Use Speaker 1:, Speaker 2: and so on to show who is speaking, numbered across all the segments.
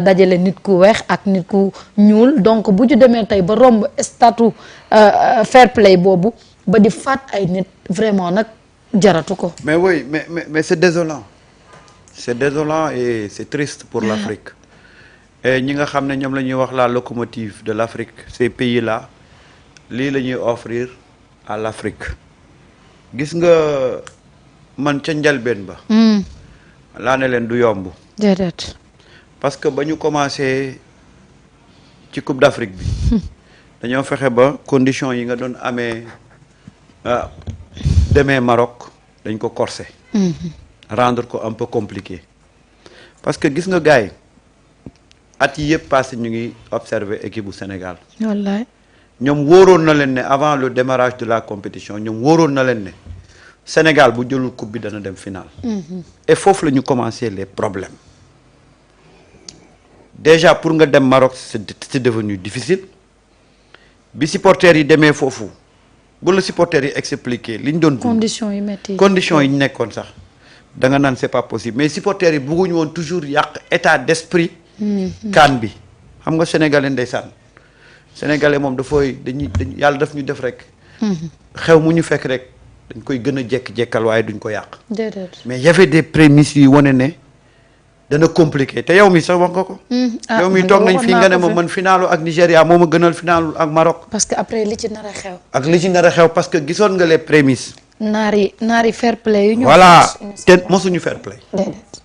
Speaker 1: dajale nit ku weex ak nit ku ñuul donc bu ñu demee tey ba romb statut fair play boobu ba di faat ay nit vraiment nag jaratu ko.
Speaker 2: mais oui mais c'est désolant et c'est triste pour l'Afrique et ñi nga xam ne ñoom la ñuy wax la locomotive de l'Afrique ces pays-là lii la ñuy offrir à l'Afrique gis nga man ca njalbeen ba laa ne leen du yomb
Speaker 1: déedéet
Speaker 2: parce que ba ñu commencé ci Coupe d'Afrique bi dañoo fexe ba conditions yi nga doon amee demee Maroc dañ ko corser rendre ko un peu compliqué parce que gis nga gars yi at yi yëpp passé ñu ngi observer équipe bu Sénégal
Speaker 1: wallaay
Speaker 2: ñoom wóoroon na leen ne avant le démarrage de la compétition ñoom wóoroon na leen ne Sénégal bu jëlul coupe bi dana dem finale et foofu la ñu commencé les problèmes déjà pour nga dem Maroc c'est devenu difficile bi supporters yi demee foofu bu la supporters yi expliquer li ñu doon
Speaker 1: conditions yi métti
Speaker 2: conditions yi ñu nekkoon sax da nga naan c'est pas possible mais supporters yi bëgguñu woon toujours yàq état d'esprit CAN bi xam nga sénégalais ndeysaan sénégalais moom dafay dañuy yàlla daf ñu def rek xew mu ñu fekk rek dañ koy gën a jekk-jekkal waaye duñ ko yàq
Speaker 1: déedéet
Speaker 2: mais y avait des prémices yu wane ne dana compliqué te yow mi sax wax nga ko yow mi toog nañ fii nga ne ma man finalu ak Nigéria moo ma gënal finalu ak Maroc
Speaker 1: parce que après li ci nar a xew
Speaker 2: ak li ci nar a xew parce que gisoon nga les prémices
Speaker 1: naari fair play yu ñu
Speaker 2: voilà te mosuñu fair play
Speaker 1: déedéet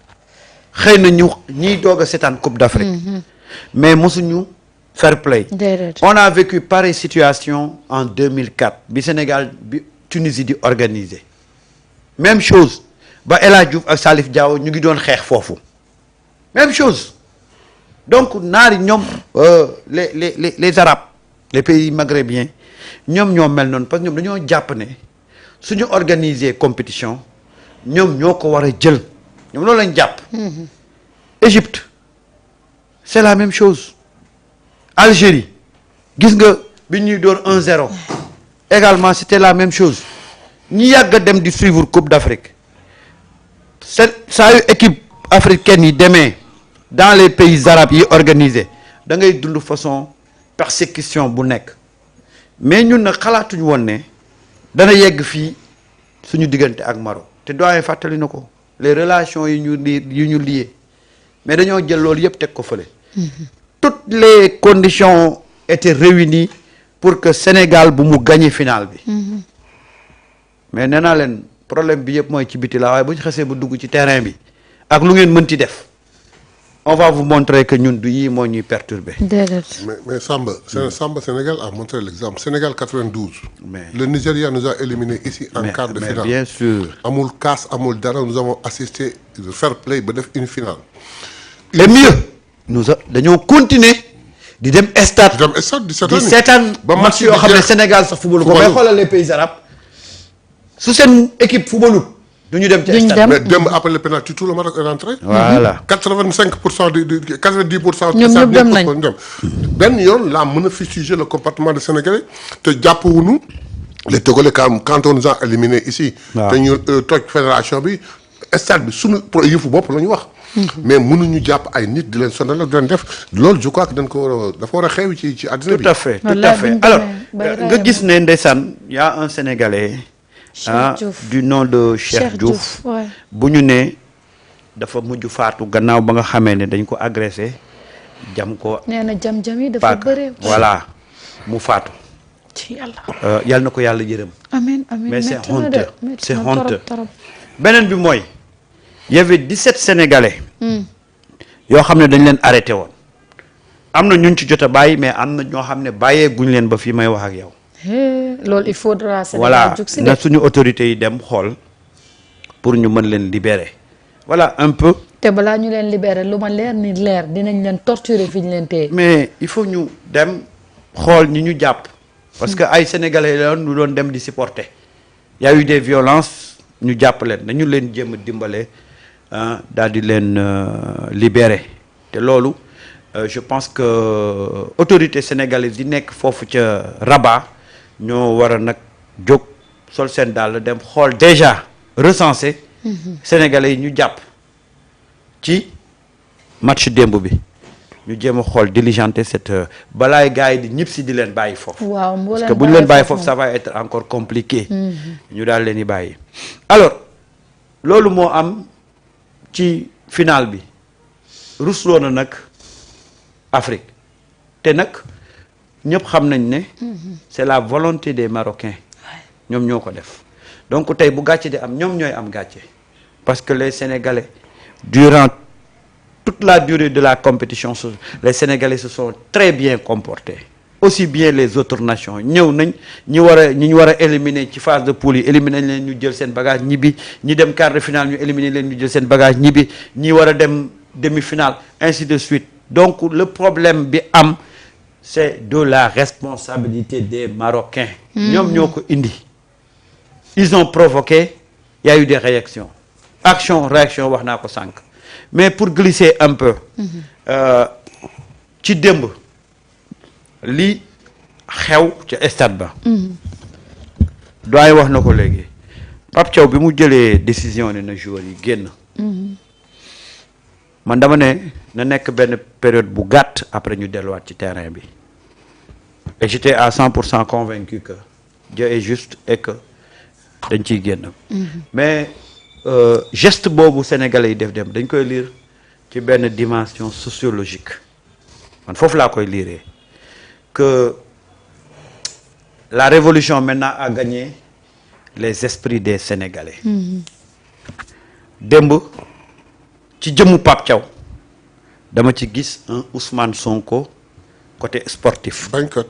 Speaker 2: xëy na ñu ñiy doog a seetaan Coupe d'Afrique mais mosuñu fair play
Speaker 1: déedéet
Speaker 2: on a vécu pareille situation en 2004 bi Sénégal bi Tunisie di organiser même chose ba El Hadj Diouf ak Salif Diao ñu ngi doon xeex foofu même chose donc naari ñoom les arabes les pays maghrébiens ñoom ñoo mel noonu parce que ñoom dañoo jàpp ne suñu organiser compétition ñoom ñoo ko war a jël ñoom loolu lañ jàpp Égypte c'est la même chose Algérie gis nga bi ñuy door 1-0 également c'était la même chose ñi yàgg a dem di suivre Coupe d'Afrique saa yu équipe africaine yi demee dans les pays arabes yi organisé da ngay dund façon persécution bu nekk mais ñun nag xalaatuñu woon ne dana yegg fii suñu diggante ak Maroc te doyen fàttali na ko les relations yi ñu lié mais dañoo jël loolu yëpp teg ko fële toutes les conditions étaient réunies pour que Sénégal bu mu gagné finale bi mais nee naa leen problème bi yëpp mooy ci biti la waaye bu ñu xasee bu dugg ci terrain bi ak lu ngeen mënti def on va vous montrer que ñun du yii moo ñuy perturber.
Speaker 3: mais Samba Sénégal a montré l'exemple Sénégal 92. mais le Nigeria nous a éliminés ici en quart de finale.
Speaker 2: Bien sûr.
Speaker 3: amul casse amul dara nous avons assisté de fair play ba def une finale.
Speaker 2: et mieux dañoo continuer di dem stade.
Speaker 3: di
Speaker 2: seetaan ba match yoo xam ne Sénégal sax football ko bay xoolal les pays arabes su seen équipe footballut du ñu dem ci stade
Speaker 3: mais dem après le penalty tout le Maroc est rentré.
Speaker 2: voilà
Speaker 3: 85% du 90%.
Speaker 1: ñoom ñëpp dem nañ
Speaker 3: benn yoon laa mën a fustiger le comportement des Sénégalais te jàppwuñu les Togolais quand on nous a éliminés ici. te ñu toj fédération bi stade bi suñu yëfu bopp la ñu wax. mais mënuñu jàpp ay nit di leen sonal di leen def loolu je crois que dañ ko war a dafa war a xew ci àddina bi.
Speaker 2: tout à fait alors nga gis ne ndeysaan y a un Sénégalais. du nom de Cheikh Diouf bu ñu ne dafa mujj faatu gannaaw ba nga xamee ne dañ ko agressé jam ko.
Speaker 1: nee na jam-jam yi dafa bëre.
Speaker 2: voilà mu faatu.
Speaker 1: ci yàlla.
Speaker 2: yal na ko yàlla yërëm.
Speaker 1: amiin amiin
Speaker 2: mais c'est honteux c'est honteux. beneen bi mooy y avait 17 Sénégalais. yoo xam ne dañ leen arrêté woon. am na ñun ci jot a bàyyi mais am na ñoo xam ne bàyyee guñ leen ba fii may wax ak yow.
Speaker 1: loolu il faudra.
Speaker 2: voilà na suñu autorités yi dem xool pour ñu mën leen libérer voilà un peu.
Speaker 1: te balaa ñu leen libérer lu ma leer ni leer dinañ leen torturer fi ñu leen téye.
Speaker 2: mais il faut ñu dem xool ñi ñu jàpp. parce que ay sénégalais la ñu doon dem di supporter. y a eu des violences ñu jàpp leen nañu leen jéem a dimbale daal di leen libérer te loolu je pense que autorités sénégalaises yi nekk foofu ca Rabat. ñoo war a nag jóg sol seen dàll dem xool déjà recensé sénégalais yi ñu jàpp ci match démb bi ñu jéem a xool diligenter cette balaay gars yi di ñëpp si di leen bàyyi foofu.
Speaker 1: waaw
Speaker 2: parce que bu ñu leen bàyyi foofu ça va être encore compliqué. ñu daal leen di bàyyi. alors loolu moo am ci final bi rusloo na nag Afrique te nag ñëpp xam nañ ne. c'est la volonté des Marocains. ñoom ñoo ko def donc tey bu gàcce di am ñoom ñooy am gàcce parce que les Sénégalais durant toute la durée de la compétition les Sénégalais se sont très bien comportés aussi bien les autres nations ñëw nañ ñi ñu war a éliminer ci phase de poule yi éliminer leen ñu jël seen bagage ñibbi ñi dem quart de finale ñu éliminer leen ñu jël seen bagage ñibbi ñi war a dem demi-finale ainsi de suite donc le problème bi am c'est de la responsabilité des Marocains. ñoom ñoo ko indi. Ils ont provoqué, il y a eu des réactions. Action, réaction, wax naa ko sànq. Mais pour glisser un peu, ci démb li xew ca stade ba. doy wax na ko léegi. Pape Thiaw bi mu jëlee décision ne na joueurs yi génn. man dama ne na nekk benn période bu gàtt après ñu delluwaat ci terrain bi. Et j'étais à 100% convaincu que Dieu est juste et que dañ ciy génn. mais geste boobu sénégalais yi def dem dañ koy lire ci benn dimension sociologique man foofu laa koy lire que la révolution maintenant a gagné les esprits des Sénégalais. démb ci jëmmu Pape Thiaw dama ci gis un Ousmane Sonko côté sportif.
Speaker 3: bañkat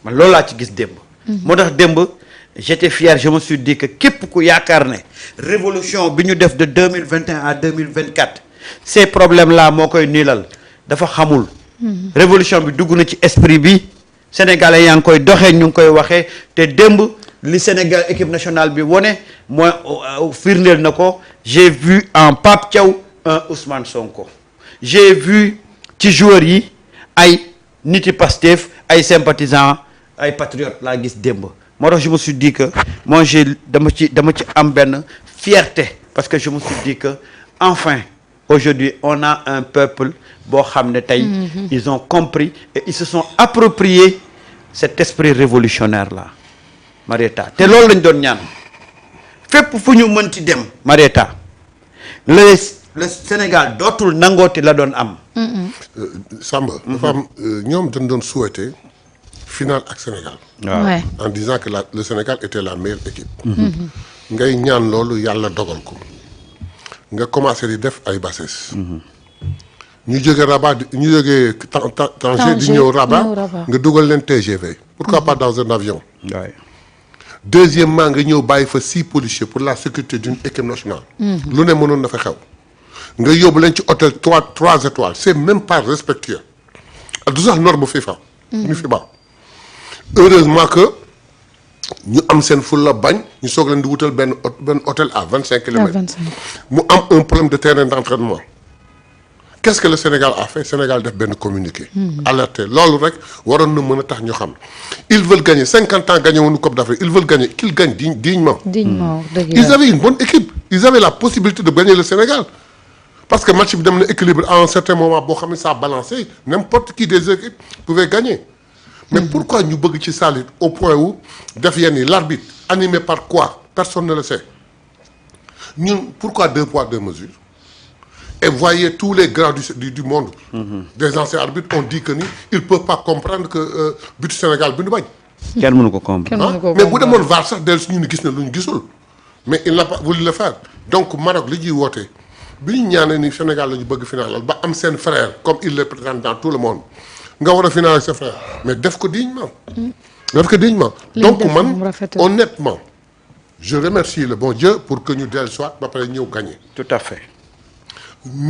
Speaker 2: man loolu laa ci gis démb. moo tax démb. J'étais fier, je me suis dit que képp ku yaakaar ne révolution bi ñu def de 2021 à 2024 ces problèmes là moo koy niilal dafa xamul. révolution bi dugg na ci esprit bi sénégalais yaa ngi koy doxee ñu ngi koy waxee te démb li Sénégal équipe nationale bi wone mooy firndeel na ko j'ai vu en Pape Thiaw un Ousmane Sonko j'ai vu ci joueurs yi ay niti Pastef ay sympathisants ay patriotes laa gis démb. moo tax je me suis dit que moi dama ci am benn fierté parce que je me suis dit que enfin aujourd'hui on a un peuple boo xam ne tey ils ont compris et ils se sont appropriés cet esprit révolutionnaire là Marieta te loolu lañ doon ñaan fépp fu ñu mënti dem Marieta le Sénégal dootul nangooti la doon am.
Speaker 3: Samba dafa am ñoom dañ doon souhaiter finale ak Sénégal.
Speaker 1: Ouais.
Speaker 3: En disant que le Sénégal était la meilleure équipe. ngay ñaan loolu yàlla dogal ko nga commencé di def ay bassesse. ñu jógee Rabat ñu jógee Tanger di ñëw Rabat nga dugal leen TGV. pourquoi pas dans un avion.
Speaker 2: Ouais.
Speaker 3: Deuxièmement nga ñëw bàyyi fa 6 policiers pour la sécurité d'une équipe nationale. lu ne mënoon na fa xew. nga yóbbu leen ci hôtel 3 étoiles c'est même pas respectueux. du sax norme FIFA. ñu FIBA. heureusement que ñu am seen fulla bañ ñu soog leen di wutal benn hôtel à 25 kilomètres. mu am un problème de terrain d'entraînement. qu'est-ce que le Sénégal a fait Sénégal def benn communiqué. alerté loolu rek waroon na mën a tax ñu xam. ils veulent gagner 50 ans gagné woonu Coupe d'Afrique ils veulent gagner qu'ils gagnent dignement. Ils avaient une bonne équipe ils avaient la possibilité de gagner le Sénégal. parce que match bi dem na équilibre à un certain moment boo xam ne ça a balancé n'importe qui des équipes pouvait gagner. mais pourquoi ñu bëgg ci salit au point où def yenn yi l'arbitre animé par quoi personne ne le sait ñun pourquoi 2 poids 2 mesures et voyez tous les grands du monde des anciens arbitres ont dit que ni ils peuvent pas comprendre que but Sénégal bi ñu bañ
Speaker 2: kenn mënu ko comprendre.
Speaker 3: mais bu demoon VAR sax dellu si ñu gis ne lu ñu gisul mais il n'a pas voulu le faire donc Maroc li ñuy woote bi ñu ñaanee ni Sénégal la ñu bëgg final ba am seen frère comme il le présente dans tout le monde nga war a final avec ses frères mais def ko dignement donc man honnêtement je remercie le bon Dieu pour que ñu dellu soit ba pare ñëw gagner.
Speaker 2: tout à fait.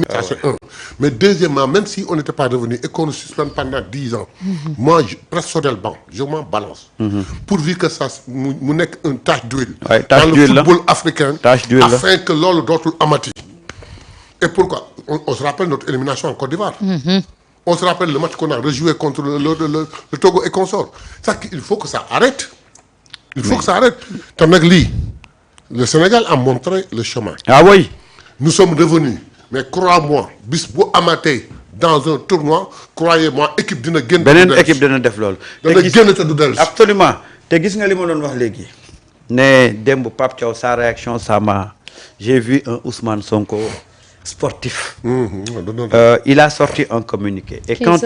Speaker 3: Ça c'est un. Mais deuxièmement, même si on n'était pas revenu et qu'on nous suspende pendant 10 ans, moi, je reste sur le banc, je m'en balance. Pourvu que ça mu nekk une tache d'huile dans le football africain, afin que loolu dootul amati. Et pourquoi on se rappelle notre élimination en Côte d'Ivoire. On se rappelle le match qu'on a rejoué contre le Togo et consorts. Il faut que ça arrête. Il faut que ça arrête. Te nag lii, le Sénégal a montré le chemin.
Speaker 2: Ah oui.
Speaker 3: Nous sommes revenus. Mais crois-moi bis bu amatee dans un tournoi croyez-moi équipe dina génn.
Speaker 2: beneen équipe dina def loolu.
Speaker 3: dana génn te du dellu.
Speaker 2: absolument te gis nga li ma doon wax léegi. ne démb Pape Thiaw sa réaction ça m'a j'ai vu un Ousmane Sonko sportif. Il a sorti un communiqué. Et quand tu